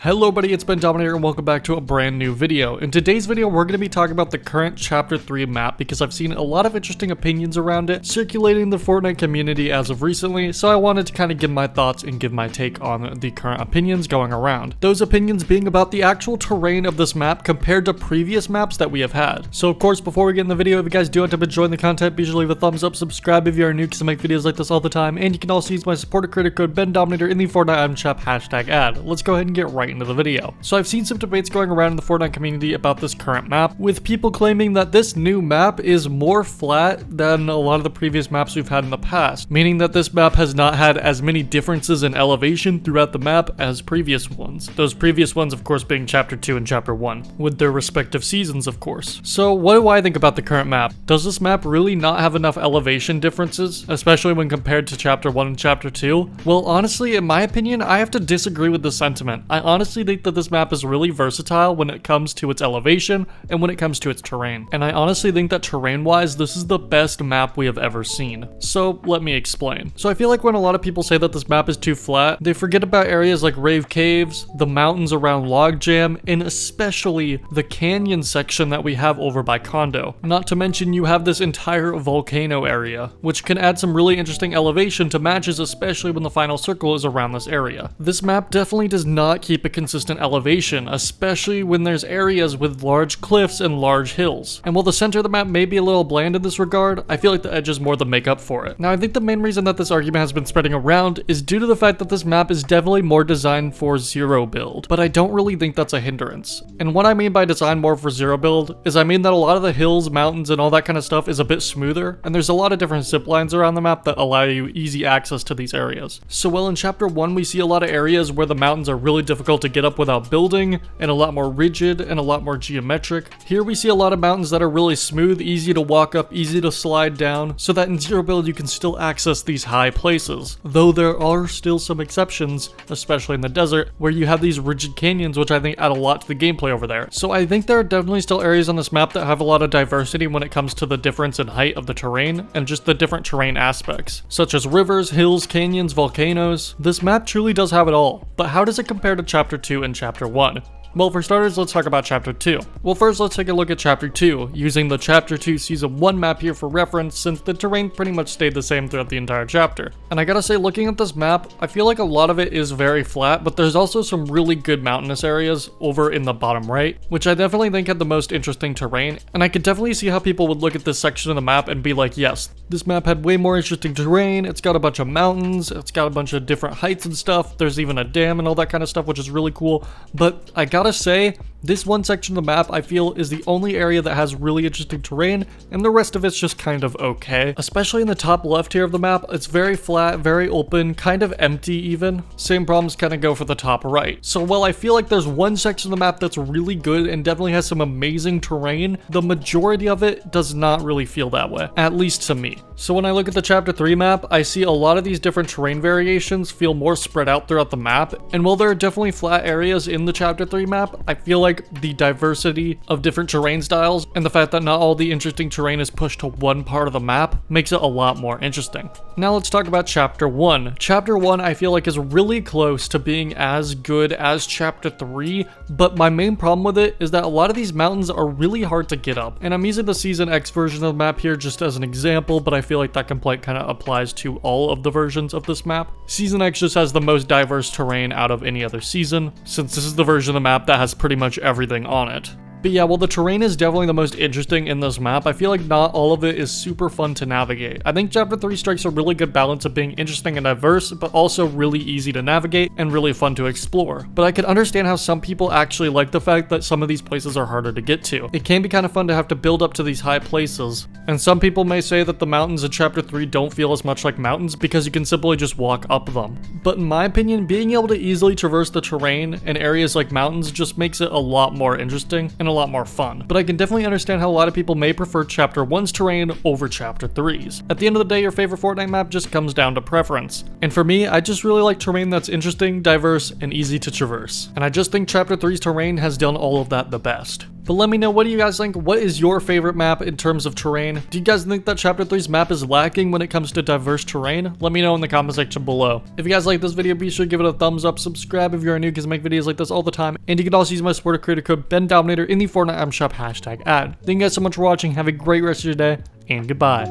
Hello buddy, it's Bendominator and welcome back to a brand new video. In today's video, we're going to be talking about the current Chapter 3 map because I've seen a lot of interesting opinions around it circulating in the Fortnite community as of recently, so I wanted to kind of give my thoughts and give my take on the current opinions going around. Those opinions being about the actual terrain of this map compared to previous maps that we have had. So of course, before we get in the video, if you guys do end up enjoying the content, be sure to leave a thumbs up, subscribe if you are new because I make videos like this all the time, and you can also use my supporter creator code Bendominator in the Fortnite item shop #ad. Let's go ahead and get right into the video. So I've seen some debates going around in the Fortnite community about this current map, with people claiming that this new map is more flat than a lot of the previous maps we've had in the past, meaning that this map has not had as many differences in elevation throughout the map as previous ones. Those previous ones, of course, being Chapter 2 and Chapter 1, with their respective seasons, of course. So what do I think about the current map? Does this map really not have enough elevation differences, especially when compared to Chapter 1 and Chapter 2? Well, honestly, in my opinion, I have to disagree with the sentiment. I honestly think that this map is really versatile when it comes to its elevation and when it comes to its terrain. And I honestly think that terrain-wise, this is the best map we have ever seen. So let me explain. So I feel like when a lot of people say that this map is too flat, they forget about areas like Rave Caves, the mountains around Logjam, and especially the canyon section that we have over by Condo. Not to mention you have this entire volcano area, which can add some really interesting elevation to matches, especially when the final circle is around this area. This map definitely does not keep a consistent elevation, especially when there's areas with large cliffs and large hills. And while the center of the map may be a little bland in this regard, I feel like the edges more than make up for it. Now I think the main reason that this argument has been spreading around is due to the fact that this map is definitely more designed for zero build, but I don't really think that's a hindrance. And what I mean by design more for zero build is I mean that a lot of the hills, mountains, and all that kind of stuff is a bit smoother, and there's a lot of different zip lines around the map that allow you easy access to these areas. So while in Chapter 1 we see a lot of areas where the mountains are really difficult to get up without building, and a lot more rigid and a lot more geometric, here we see a lot of mountains that are really smooth, easy to walk up, easy to slide down, so that in zero build you can still access these high places. Though there are still some exceptions, especially in the desert, where you have these rigid canyons, which I think add a lot to the gameplay over there. So I think there are definitely still areas on this map that have a lot of diversity when it comes to the difference in height of the terrain and just the different terrain aspects, such as rivers, hills, canyons, volcanoes. This map truly does have it all, but how does it compare to Chapter 2 and Chapter 1? Well, for starters, let's talk about Chapter 2. Well, first let's take a look at Chapter 2, using the Chapter 2 Season 1 map here for reference, since the terrain pretty much stayed the same throughout the entire chapter. And I gotta say, looking at this map, I feel like a lot of it is very flat, but there's also some really good mountainous areas over in the bottom right, which I definitely think had the most interesting terrain, and I could definitely see how people would look at this section of the map and be like, yes, this map had way more interesting terrain, it's got a bunch of mountains, it's got a bunch of different heights and stuff, there's even a dam and all that kind of stuff, which is really cool, but I gotta say, this one section of the map I feel is the only area that has really interesting terrain, and the rest of it's just kind of okay. Especially in the top left here of the map, it's very flat, very open, kind of empty even. Same problems kind of go for the top right. So while I feel like there's one section of the map that's really good and definitely has some amazing terrain, the majority of it does not really feel that way, at least to me. So when I look at the Chapter 3 map, I see a lot of these different terrain variations feel more spread out throughout the map, and while there are definitely flat areas in the Chapter 3 map, I feel like the diversity of different terrain styles and the fact that not all the interesting terrain is pushed to one part of the map makes it a lot more interesting. Now let's talk about Chapter 1. Chapter 1 I feel like is really close to being as good as Chapter 3, but my main problem with it is that a lot of these mountains are really hard to get up. And I'm using the Season X version of the map here just as an example, but I feel like that complaint kind of applies to all of the versions of this map. Season X just has the most diverse terrain out of any other season, since this is the version of the map that has pretty much everything on it. But yeah, while the terrain is definitely the most interesting in this map, I feel like not all of it is super fun to navigate. I think Chapter 3 strikes a really good balance of being interesting and diverse, but also really easy to navigate and really fun to explore. But I can understand how some people actually like the fact that some of these places are harder to get to. It can be kind of fun to have to build up to these high places, and some people may say that the mountains in Chapter 3 don't feel as much like mountains because you can simply just walk up them. But in my opinion, being able to easily traverse the terrain in areas like mountains just makes it a lot more interesting and a lot more fun. But I can definitely understand how a lot of people may prefer Chapter 1's terrain over Chapter 3's. At the end of the day, your favorite Fortnite map just comes down to preference. And for me, I just really like terrain that's interesting, diverse, and easy to traverse. And I just think Chapter 3's terrain has done all of that the best. But let me know, what do you guys think? What is your favorite map in terms of terrain? Do you guys think that Chapter 3's map is lacking when it comes to diverse terrain? Let me know in the comment section below. If you guys like this video, be sure to give it a thumbs up, subscribe if you're new because I make videos like this all the time, and you can also use my supporter creator code Bendominator in the Fortnite item shop #ad. Thank you guys so much for watching, have a great rest of your day, and goodbye.